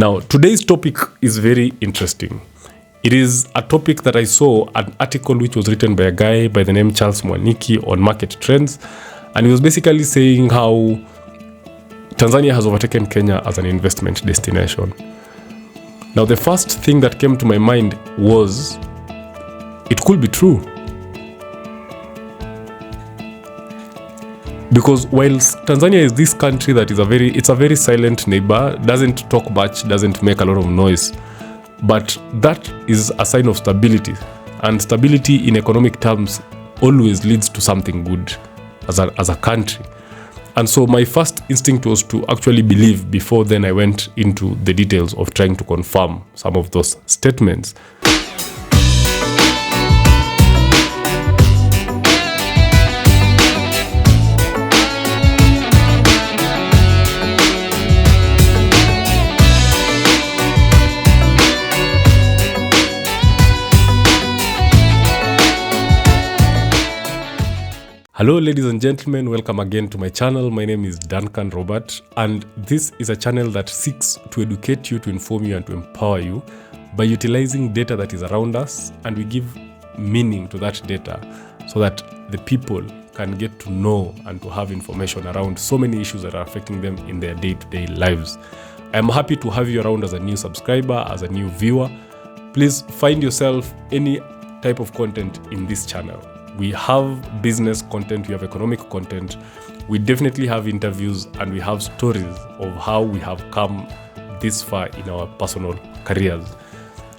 Now, today's topic is very interesting. It is a topic that I saw an article which was written by a guy by the name Charles Mwaniki on market trends. And he was basically saying how Tanzania has overtaken Kenya as an investment destination. Now, the first thing that came to my mind was it could be true. Because whilst Tanzania is this country that is a very silent neighbor, doesn't talk much, doesn't make a lot of noise, but that is a sign of stability. And stability in economic terms always leads to something good as a country. And so my first instinct was to actually believe before then I went into the details of trying to confirm some of those statements. Hello ladies and gentlemen, welcome again to my channel. My name is Duncan Robert, and this is a channel that seeks to educate you, to inform you and to empower you by utilizing data that is around us, and we give meaning to that data so that the people can get to know and to have information around so many issues that are affecting them in their day-to-day lives. I am happy to have you around as a new subscriber, as a new viewer. Please find yourself any type of content in this channel. We have business content, we have economic content, we definitely have interviews, and we have stories of how we have come this far in our personal careers.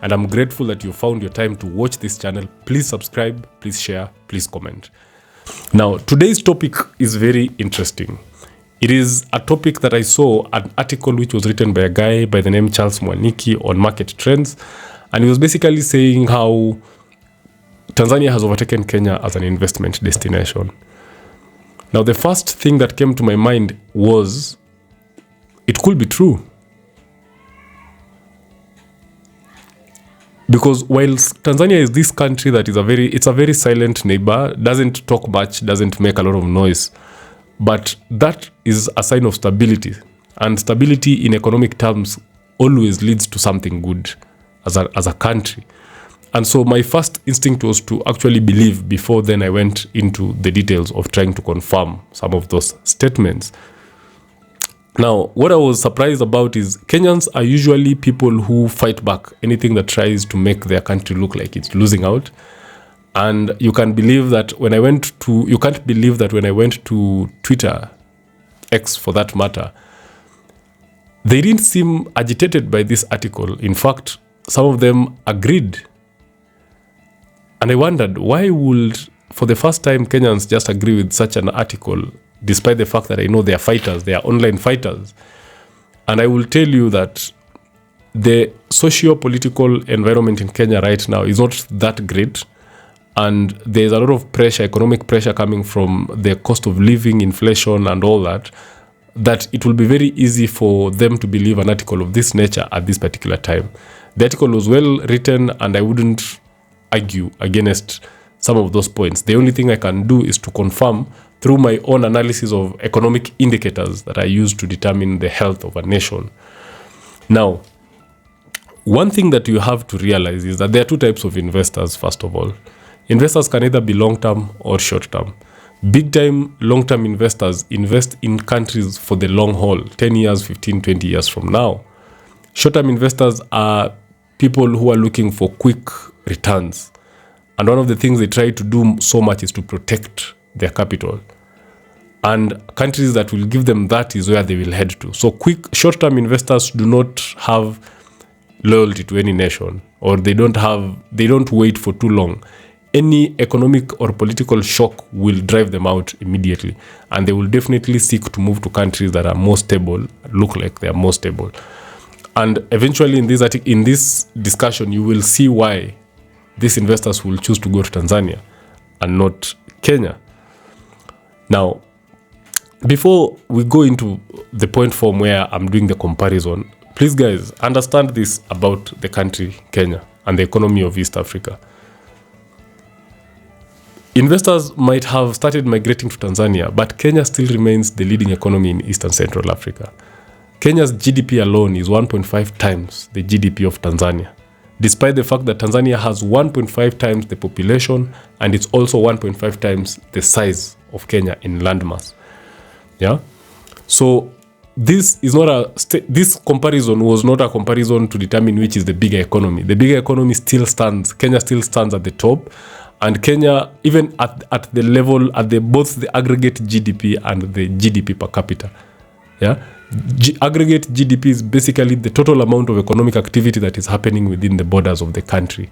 And I'm grateful that you found your time to watch this channel. Please subscribe, please share, please comment. Now, today's topic is very interesting. It is a topic that I saw an article which was written by a guy by the name Charles Mwaniki on market trends. And he was basically saying how Tanzania has overtaken Kenya as an investment destination. Now, the first thing that came to my mind was it could be true. Because whilst Tanzania is this country that is a very silent neighbor, doesn't talk much, doesn't make a lot of noise, but that is a sign of stability. And stability in economic terms always leads to something good as a country. And so my first instinct was to actually believe before then I went into the details of trying to confirm some of those statements. Now, what I was surprised about is Kenyans are usually people who fight back anything that tries to make their country look like it's losing out. And you can't believe that when I went to Twitter, X for that matter, they didn't seem agitated by this article. In fact, some of them agreed. And I wondered, why would, for the first time, Kenyans just agree with such an article, despite the fact that I know they are fighters, they are online fighters. And I will tell you that the socio-political environment in Kenya right now is not that great. And there's a lot of pressure, economic pressure coming from the cost of living, inflation and all that it will be very easy for them to believe an article of this nature at this particular time. The article was well written, and I wouldn't argue against some of those points. The only thing I can do is to confirm through my own analysis of economic indicators that I use to determine the health of a nation. Now, one thing that you have to realize is that there are two types of investors, first of all. Investors can either be long-term or short-term. Big-time long-term investors invest in countries for the long haul, 10 years, 15, 20 years from now. Short-term investors are people who are looking for quick returns. And one of the things they try to do so much is to protect their capital. And countries that will give them that is where they will head to. So short-term investors do not have loyalty to any nation, or they don't wait for too long. Any economic or political shock will drive them out immediately. And they will definitely seek to move to countries that are more stable, look like they are more stable. And eventually in this discussion, you will see why these investors will choose to go to Tanzania and not Kenya. Now, before we go into the point form where I'm doing the comparison, please guys, understand this about the country Kenya and the economy of East Africa. Investors might have started migrating to Tanzania, but Kenya still remains the leading economy in East and Central Africa. Kenya's GDP alone is 1.5 times the GDP of Tanzania, despite the fact that Tanzania has 1.5 times the population and it's also 1.5 times the size of Kenya in landmass. Yeah. So this is not this comparison was not a comparison to determine which is the bigger economy. The bigger economy still stands. Kenya still stands at the top, and Kenya, even at the level at both the aggregate GDP and the GDP per capita. Yeah. Aggregate GDP is basically the total amount of economic activity that is happening within the borders of the country.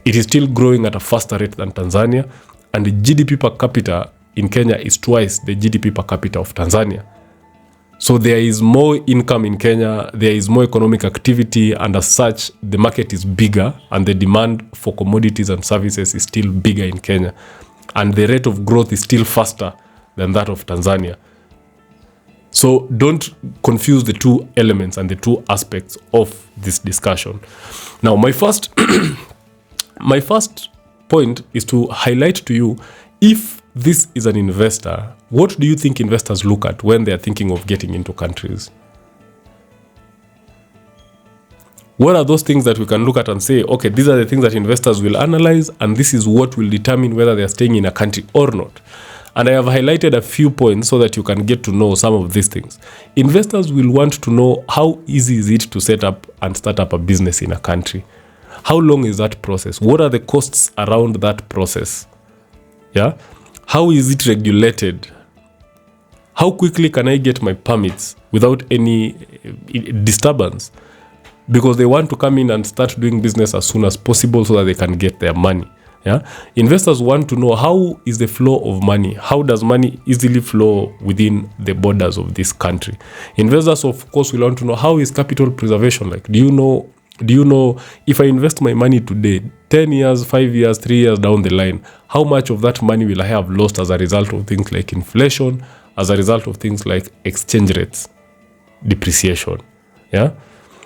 It is still growing at a faster rate than Tanzania, and the GDP per capita in Kenya is twice the GDP per capita of Tanzania. So there is more income in Kenya, there is more economic activity, and as such, the market is bigger and the demand for commodities and services is still bigger in Kenya. And the rate of growth is still faster than that of Tanzania. So don't confuse the two elements and the two aspects of this discussion. Now, my first point is to highlight to you, if this is an investor, what do you think investors look at when they are thinking of getting into countries? What are those things that we can look at and say, okay, these are the things that investors will analyze, and this is what will determine whether they are staying in a country or not? And I have highlighted a few points so that you can get to know some of these things. Investors will want to know, how easy is it to set up and start up a business in a country? How long is that process? What are the costs around that process? Yeah? How is it regulated? How quickly can I get my permits without any disturbance? Because they want to come in and start doing business as soon as possible so that they can get their money. Yeah? Investors want to know, how is the flow of money? How does money easily flow within the borders of this country? Investors, of course, will want to know, how is capital preservation like? Do you know if I invest my money today, 10 years, 5 years, 3 years down the line, how much of that money will I have lost as a result of things like inflation, as a result of things like exchange rates, depreciation? Yeah?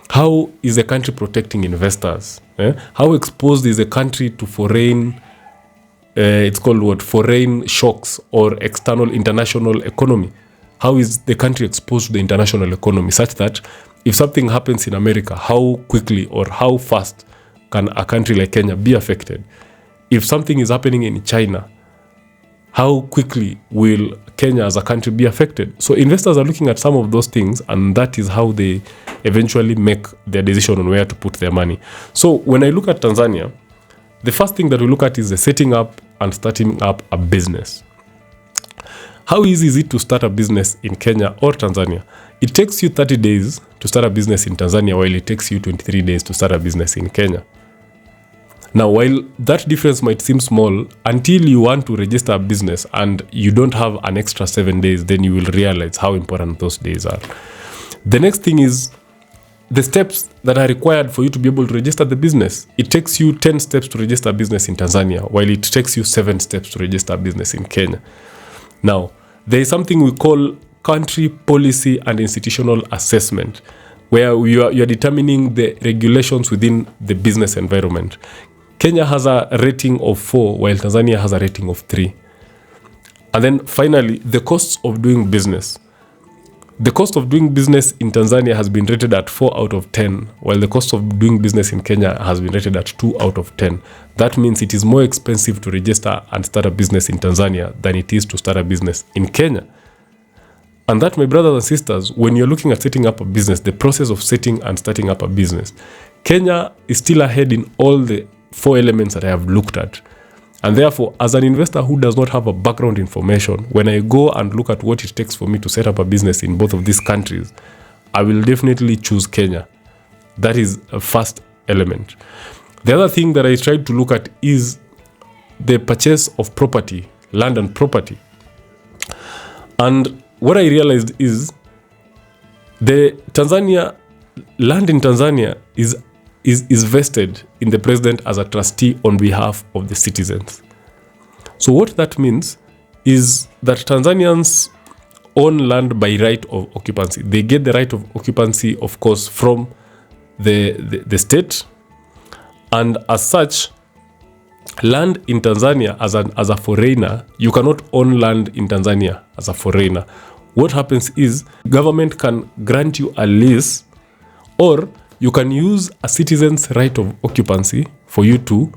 How is the country protecting investors? How exposed is a country to foreign, it's called what? Foreign shocks or external international economy? How is the country exposed to the international economy, such that if something happens in America, how quickly or how fast can a country like Kenya be affected? If something is happening in China, how quickly will Kenya as a country be affected? So investors are looking at some of those things, and that is how they eventually make their decision on where to put their money. So when I look at Tanzania, the first thing that we look at is the setting up and starting up a business. How easy is it to start a business in Kenya or Tanzania? It takes you 30 days to start a business in Tanzania, while it takes you 23 days to start a business in Kenya. Now, while that difference might seem small, until you want to register a business and you don't have an extra 7 days, then you will realize how important those days are. The next thing is the steps that are required for you to be able to register the business. It takes you 10 steps to register a business in Tanzania, while it takes you 7 steps to register a business in Kenya. Now, there is something we call country policy and institutional assessment, where you are determining the regulations within the business environment. Kenya has a rating of 4, while Tanzania has a rating of 3. And then finally, the costs of doing business. The cost of doing business in Tanzania has been rated at 4 out of 10, while the cost of doing business in Kenya has been rated at 2 out of 10. That means it is more expensive to register and start a business in Tanzania than it is to start a business in Kenya. And that, my brothers and sisters, when you're looking at setting up a business, the process of setting and starting up a business, Kenya is still ahead in all the 4 elements that I have looked at. And therefore, as an investor who does not have a background information, when I go and look at what it takes for me to set up a business in both of these countries, I will definitely choose Kenya. That is a first element. The other thing that I tried to look at is the purchase of property, land and property. And what I realized is the land in Tanzania is vested in the president as a trustee on behalf of the citizens. So what that means is that Tanzanians own land by right of occupancy. They get the right of occupancy, of course, from the state. And as such, land in Tanzania as a foreigner, you cannot own land in Tanzania as a foreigner. what happens is government can grant you a lease, or you can use a citizen's right of occupancy for you to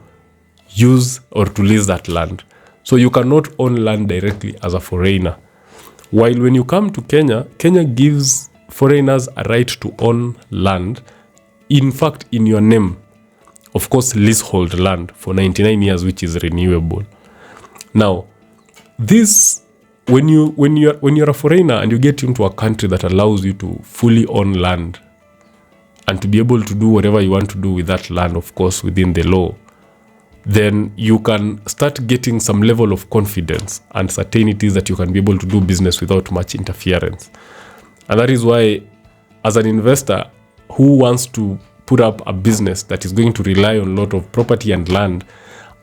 use or to lease that land. So you cannot own land directly as a foreigner. While when you come to Kenya, Kenya gives foreigners a right to own land, in fact, in your name. Of course, leasehold land for 99 years, which is renewable. Now, this when you're a foreigner and you get into a country that allows you to fully own land and to be able to do whatever you want to do with that land, of course, within the law, then you can start getting some level of confidence and certainties that you can be able to do business without much interference. And that is why, as an investor who wants to put up a business that is going to rely on a lot of property and land,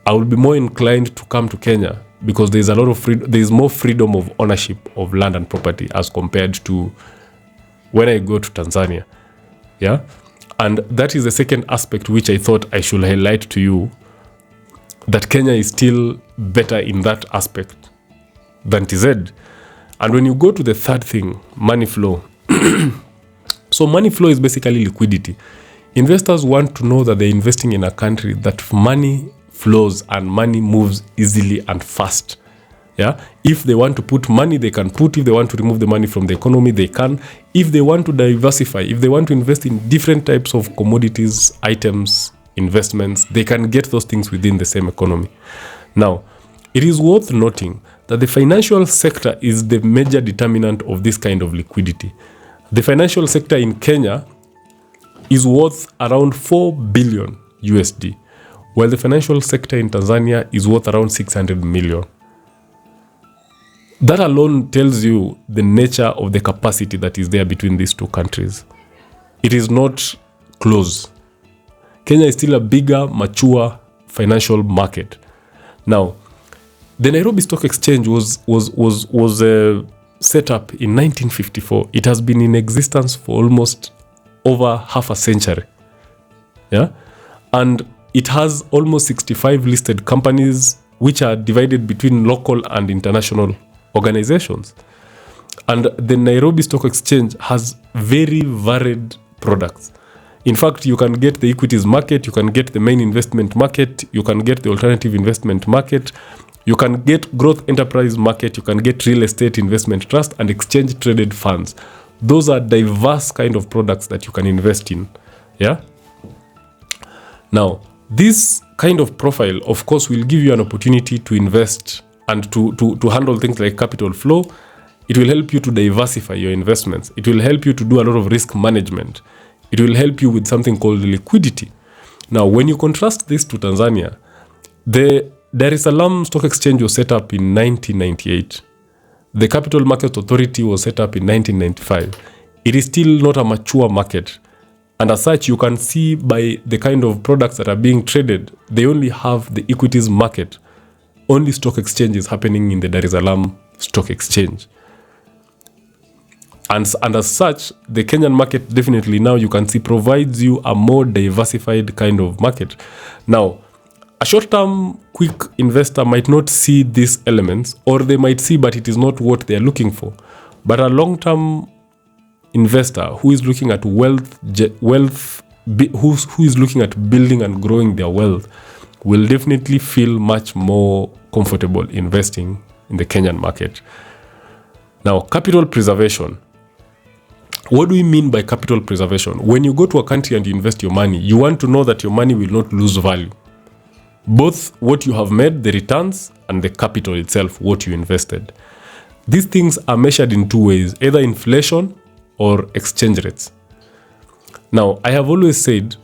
I will be more inclined to come to Kenya, because there is a lot of there is more freedom of ownership of land and property as compared to when I go to Tanzania. Yeah, and that is the second aspect which I thought I should highlight to you, that Kenya is still better in that aspect than TZ. And when you go to the third thing, money flow. So money flow is basically liquidity. Investors want to know that they're investing in a country that money flows and money moves easily and fast. Yeah, if they want to put money, they can put. If they want to remove the money from the economy, they can. If they want to diversify, if they want to invest in different types of commodities, items, investments, they can get those things within the same economy. Now, it is worth noting that the financial sector is the major determinant of this kind of liquidity. The financial sector in Kenya is worth around 4 billion USD, while the financial sector in Tanzania is worth around 600 million. That alone tells you the nature of the capacity that is there between these two countries. It is not close. Kenya is still a bigger, mature financial market. Now, the Nairobi Stock Exchange was set up in 1954. It has been in existence for almost over half a century. Yeah, and it has almost 65 listed companies, which are divided between local and international organizations. And the Nairobi Stock Exchange has very varied products. In fact, you can get the equities market, you can get the main investment market, you can get the alternative investment market, you can get growth enterprise market, you can get real estate investment trust and exchange traded funds. Those are diverse kind of products that you can invest in. Yeah. Now, this kind of profile, of course, will give you an opportunity to invest and to handle things like capital flow. It will help you to diversify your investments. It will help you to do a lot of risk management. It will help you with something called liquidity. Now, when you contrast this to Tanzania, the Dar es Salaam Stock Exchange was set up in 1998. The Capital Market Authority was set up in 1995. It is still not a mature market. And as such, you can see by the kind of products that are being traded, they only have the equities market. Only stock exchanges happening in the Dar es Salaam Stock Exchange. And as such, the Kenyan market definitely now you can see provides you a more diversified kind of market. Now, a short-term quick investor might not see these elements, or they might see, but it is not what they are looking for. But a long-term investor who is looking at who is looking at building and growing their wealth will definitely feel much more comfortable investing in the Kenyan market. Now, capital preservation. What do we mean by capital preservation? When you go to a country and you invest your money, you want to know that your money will not lose value. Both what you have made, the returns, and the capital itself, what you invested. These things are measured in two ways, either inflation or exchange rates. Now, I have always said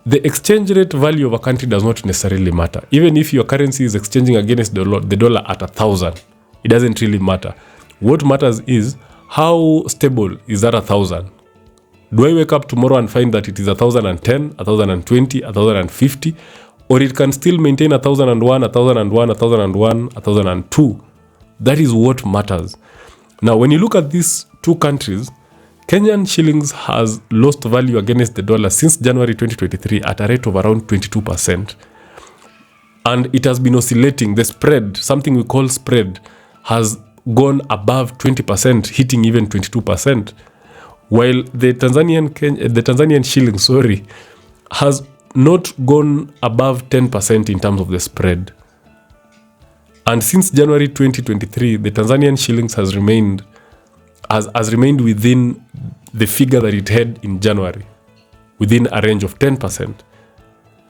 the exchange rate value of a country does not necessarily matter. Even if your currency is exchanging against the dollar at 1,000, it doesn't really matter. What matters is how stable is that 1,000? Do I wake up tomorrow and find that it is 1,010, 1,020, 1,050, or it can still maintain 1,001, 1,001, 1,001, 1,002? That is what matters. Now, when you look at these two countries, Kenyan shillings has lost value against the dollar since January 2023 at a rate of around 22%. And it has been oscillating. The spread, something we call spread, has gone above 20%, hitting even 22%, while the Tanzanian shilling, has not gone above 10% in terms of the spread. And since January 2023, the Tanzanian shillings has remained within the figure that it had in January, within a range of 10%.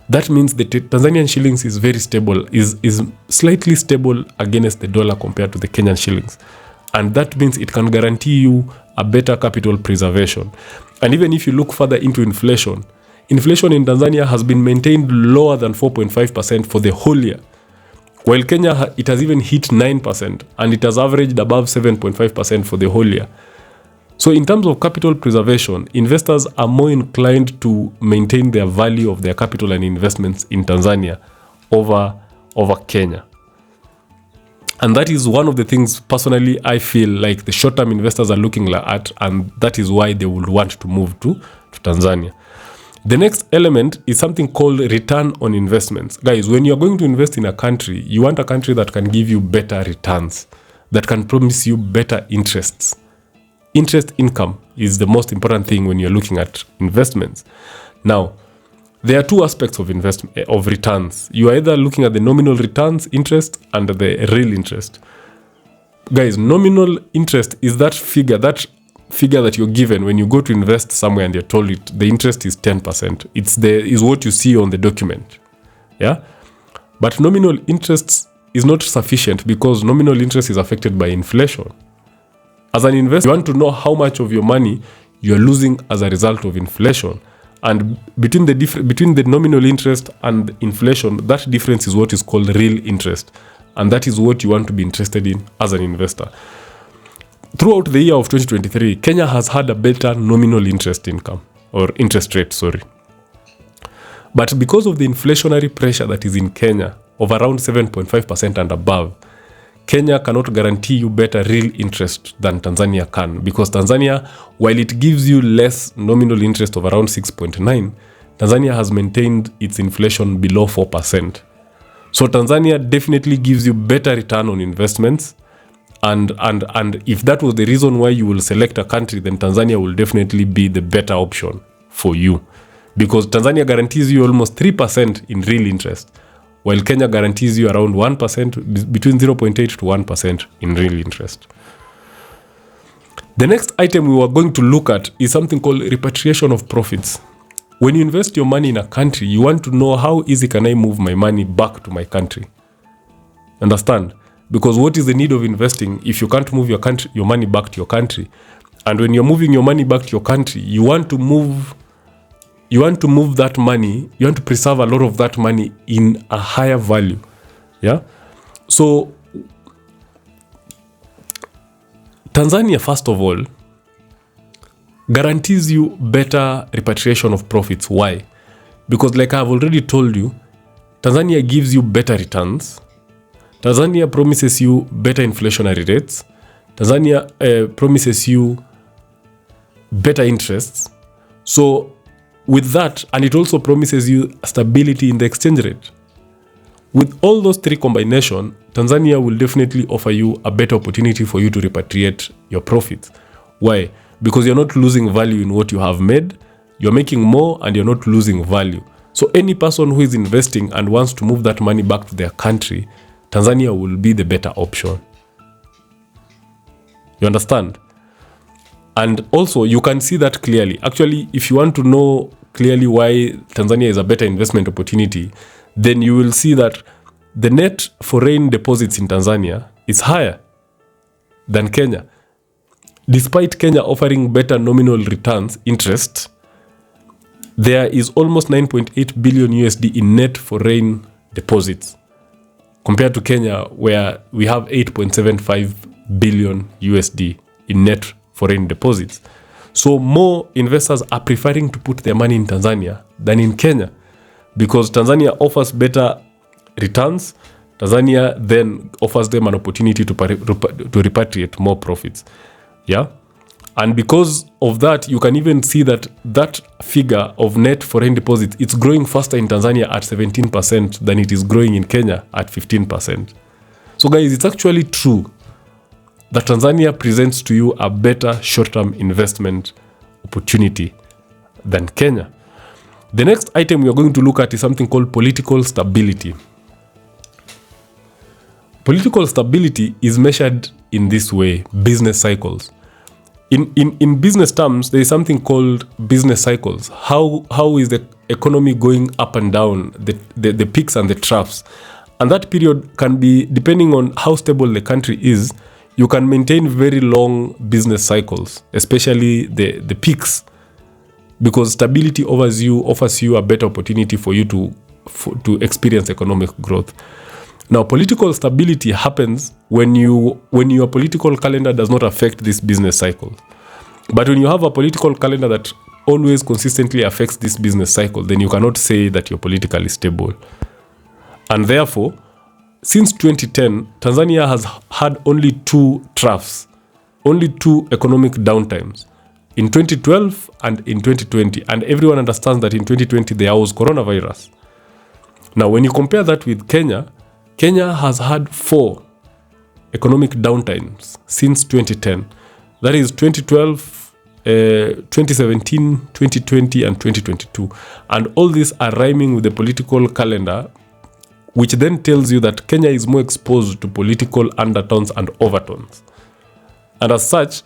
That means the Tanzanian shillings is very stable, is slightly stable against the dollar compared to the Kenyan shillings. And that means it can guarantee you a better capital preservation. And even if you look further into inflation in Tanzania has been maintained lower than 4.5% for the whole year. While Kenya, it has even hit 9% and it has averaged above 7.5% for the whole year. So in terms of capital preservation, investors are more inclined to maintain their value of their capital and investments in Tanzania over Kenya. And that is one of the things personally I feel like the short-term investors are looking at, and that is why they would want to move to Tanzania. The next element is something called return on investments. Guys, when you're going to invest in a country, you want a country that can give you better returns, that can promise you better interests. Interest income is the most important thing when you're looking at investments. Now, there are two aspects of returns. You are either looking at the nominal returns, interest, and the real interest. Guys, nominal interest is that figure that you're given when you go to invest somewhere and you're told the interest is 10%. Is what you see on the document. Yeah? But nominal interest is not sufficient because nominal interest is affected by inflation. As an investor, you want to know how much of your money you're losing as a result of inflation. And between the nominal interest and inflation, that difference is what is called real interest. And that is what you want to be interested in as an investor. Throughout the year of 2023, Kenya has had a better nominal interest income, or interest rate, But because of the inflationary pressure that is in Kenya of around 7.5% and above, Kenya cannot guarantee you better real interest than Tanzania can, because Tanzania, while it gives you less nominal interest of around 6.9, Tanzania has maintained its inflation below 4%. So Tanzania definitely gives you better return on investments, and if that was the reason why you will select a country, then Tanzania will definitely be the better option for you, because Tanzania guarantees you almost 3% in real interest, while Kenya guarantees you around 1%, between 0.8 to 1% in real interest. The next item we were going to look at is something called repatriation of profits. When you invest your money in a country, you want to know how easy can I move my money back to my country. Understand? Because what is the need of investing if you can't move your money back to your country? And when you're moving your money back to your country, you want to move that money, you want to preserve a lot of that money in a higher value. Yeah? So, Tanzania, first of all, guarantees you better repatriation of profits. Why? Because like I've already told you, Tanzania gives you better returns. Tanzania promises you better inflationary rates. Tanzania promises you better interests. So, with that, and it also promises you stability in the exchange rate. With all those three combinations, Tanzania will definitely offer you a better opportunity for you to repatriate your profits. Why? Because you're not losing value in what you have made, you're making more and you're not losing value. So any person who is investing and wants to move that money back to their country, Tanzania will be the better option. You understand? And also, you can see that clearly. Actually, if you want to know clearly why Tanzania is a better investment opportunity, then you will see that the net foreign deposits in Tanzania is higher than Kenya. Despite Kenya offering better nominal returns, interest, there is almost 9.8 billion USD in net foreign deposits, compared to Kenya, where we have 8.75 billion USD in net foreign deposits. So more investors are preferring to put their money in Tanzania than in Kenya, because Tanzania offers better returns. Tanzania then offers them an opportunity to repatriate more profits. Yeah? And because of that, you can even see that figure of net foreign deposits, it's growing faster in Tanzania at 17% than it is growing in Kenya at 15%. So guys, it's actually true. that Tanzania presents to you a better short-term investment opportunity than Kenya. The next item we are going to look at is something called political stability. Political stability is measured in this way: business cycles. In business terms, there is something called business cycles. How is the economy going up and down, the peaks and the troughs? And that period can be, depending on how stable the country is, you can maintain very long business cycles, especially the peaks, because stability offers you a better opportunity for you to experience economic growth. Now, political stability happens when your political calendar does not affect this business cycle. But when you have a political calendar that always consistently affects this business cycle, then you cannot say that you're politically stable. And therefore, since 2010, Tanzania has had only two troughs, only two economic downtimes, in 2012 and in 2020. And everyone understands that in 2020 there was coronavirus. Now, when you compare that with Kenya, Kenya has had 4 economic downtimes since 2010. That is 2012, 2017, 2020, and 2022. And all these are rhyming with the political calendar, which then tells you that Kenya is more exposed to political undertones and overtones. And as such,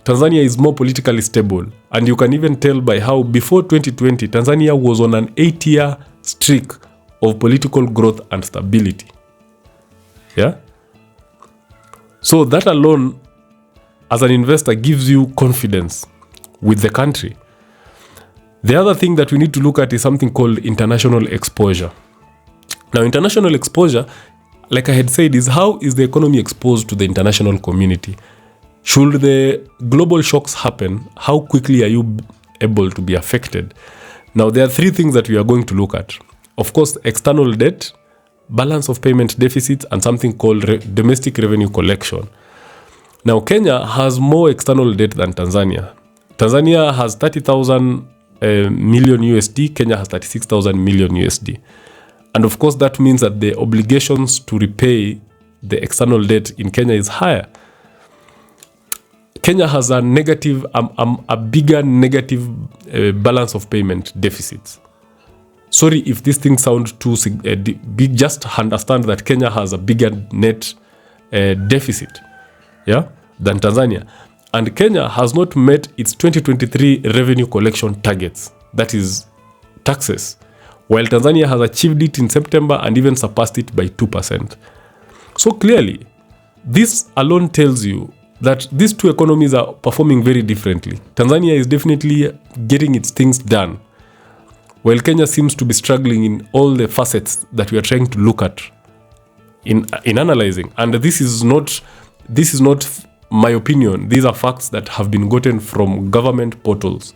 Tanzania is more politically stable. And you can even tell by how before 2020, Tanzania was on an 8-year streak of political growth and stability. Yeah? So that alone, as an investor, gives you confidence with the country. The other thing that we need to look at is something called international exposure. Now, international exposure, like I had said, is how is the economy exposed to the international community? Should the global shocks happen, how quickly are you able to be affected? Now, there are 3 things that we are going to look at. Of course, external debt, balance of payment deficits, and something called domestic revenue collection. Now, Kenya has more external debt than Tanzania. Tanzania has 30,000 million USD, Kenya has 36,000 million USD. And of course, that means that the obligations to repay the external debt in Kenya is higher. Kenya has a bigger negative balance of payment deficits. Sorry if these things sound too big, just understand that Kenya has a bigger net deficit, than Tanzania. And Kenya has not met its 2023 revenue collection targets, that is taxes, while Tanzania has achieved it in September and even surpassed it by 2%. So clearly, this alone tells you that these two economies are performing very differently. Tanzania is definitely getting its things done, while Kenya seems to be struggling in all the facets that we are trying to look at in analyzing. And this is not my opinion. These are facts that have been gotten from government portals.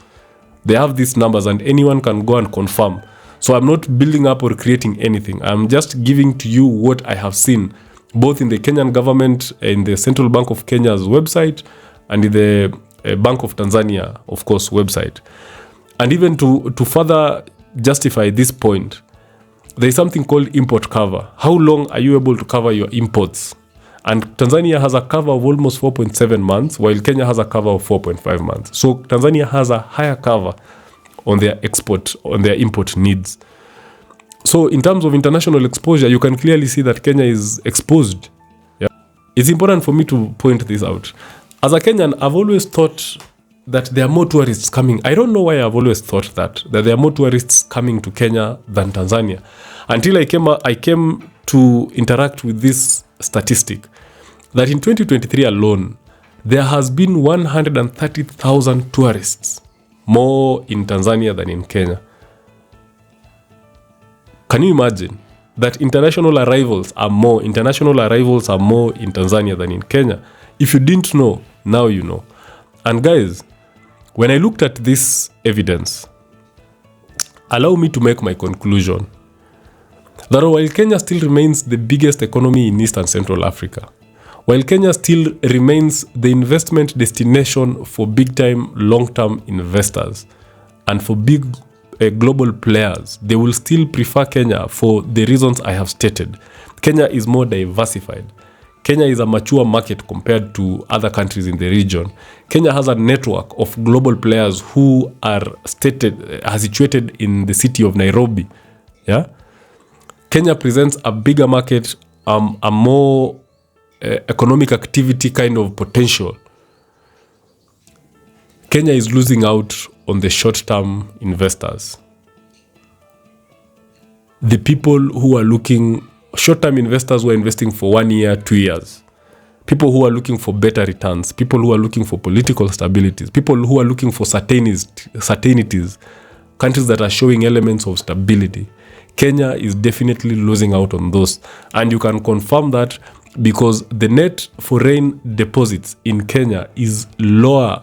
They have these numbers and anyone can go and confirm. So I'm not building up or creating anything. I'm just giving to you what I have seen, both in the Kenyan government, in the Central Bank of Kenya's website, and in the Bank of Tanzania, of course, website. And even to further justify this point, there is something called import cover. How long are you able to cover your imports? And Tanzania has a cover of almost 4.7 months, while Kenya has a cover of 4.5 months. So Tanzania has a higher cover on their import needs. So in terms of international exposure, you can clearly see that Kenya is exposed. Yeah? It's important for me to point this out. As a Kenyan, I've always thought that there are more tourists coming. I don't know why I've always thought that there are more tourists coming to Kenya than Tanzania, until I came to interact with this statistic that in 2023 alone, there has been 130,000 tourists more in Tanzania than in Kenya. Can you imagine that international arrivals are more in Tanzania than in Kenya? If you didn't know, now you know. And guys, when I looked at this evidence, allow me to make my conclusion that while Kenya still remains the biggest economy in East and Central Africa, while Kenya still remains the investment destination for big-time, long-term investors and for big global players, they will still prefer Kenya for the reasons I have stated. Kenya is more diversified. Kenya is a mature market compared to other countries in the region. Kenya has a network of global players who are situated in the city of Nairobi. Yeah, Kenya presents a bigger market, a more economic activity kind of potential. Kenya is losing out on the short-term investors. The people who are looking, short-term investors who are investing for 1 year, 2 years. People who are looking for better returns. People who are looking for political stabilities. People who are looking for certainties. Countries that are showing elements of stability. Kenya is definitely losing out on those. And you can confirm that because the net foreign deposits in Kenya is lower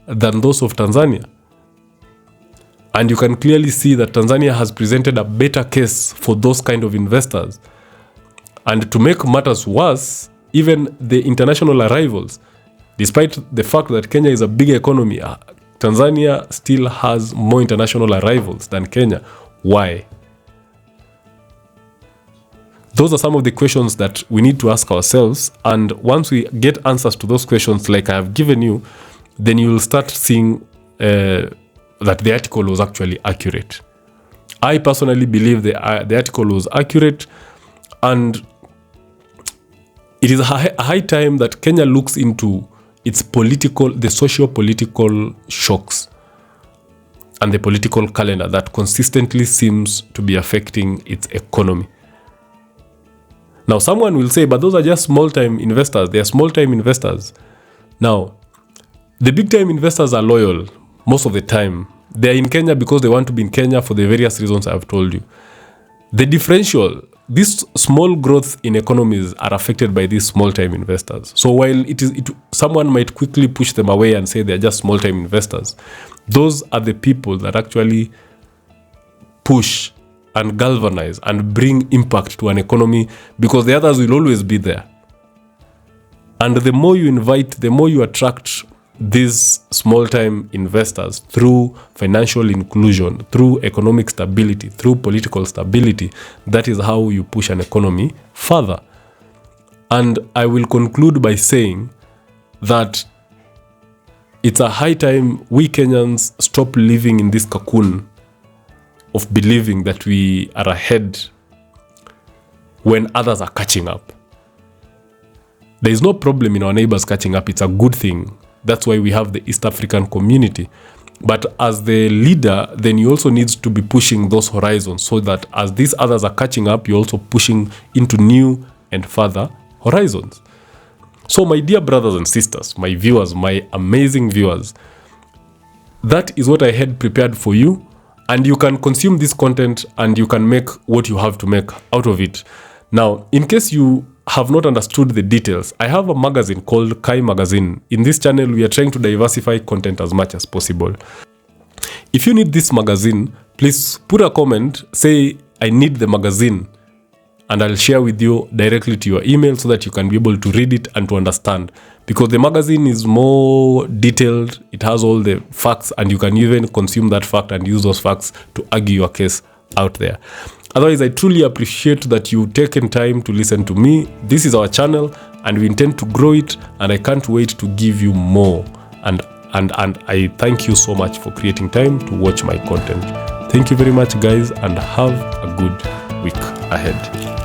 than those of Tanzania. And you can clearly see that Tanzania has presented a better case for those kind of investors. And to make matters worse, even the international arrivals, despite the fact that Kenya is a big economy, Tanzania still has more international arrivals than Kenya. Why? Those are some of the questions that we need to ask ourselves. And once we get answers to those questions, like I have given you, then you will start seeing that the article was actually accurate. I personally believe the article was accurate, and it is a high time that Kenya looks into the socio-political shocks and the political calendar that consistently seems to be affecting its economy. Now, someone will say, but those are just small-time investors. They are small-time investors. Now, the big-time investors are loyal most of the time. They are in Kenya because they want to be in Kenya for the various reasons I have told you. The differential, these small growth in economies are affected by these small-time investors. So while someone might quickly push them away and say they're just small-time investors, those are the people that actually push and galvanize and bring impact to an economy, because the others will always be there. And the more you invite, the more you attract these small-time investors through financial inclusion, through economic stability, through political stability. That is how you push an economy further. And I will conclude by saying that it's a high time we Kenyans stop living in this cocoon of believing that we are ahead when others are catching up. There is no problem in our neighbors catching up. It's a good thing. That's why we have the East African community. But as the leader, then you also need to be pushing those horizons so that as these others are catching up, you're also pushing into new and further horizons. So my dear brothers and sisters, my viewers, my amazing viewers, that is what I had prepared for you. And you can consume this content and you can make what you have to make out of it. Now, in case you have not understood the details, I have a magazine called Kai Magazine. In this channel, we are trying to diversify content as much as possible. If you need this magazine, please put a comment, say, I need the magazine, and I'll share with you directly to your email so that you can be able to read it and to understand. Because the magazine is more detailed, it has all the facts, and you can even consume that fact and use those facts to argue your case out there. Otherwise, I truly appreciate that you've taken time to listen to me. This is our channel and we intend to grow it, and I can't wait to give you more. And I thank you so much for creating time to watch my content. Thank you very much, guys, and have a good week ahead.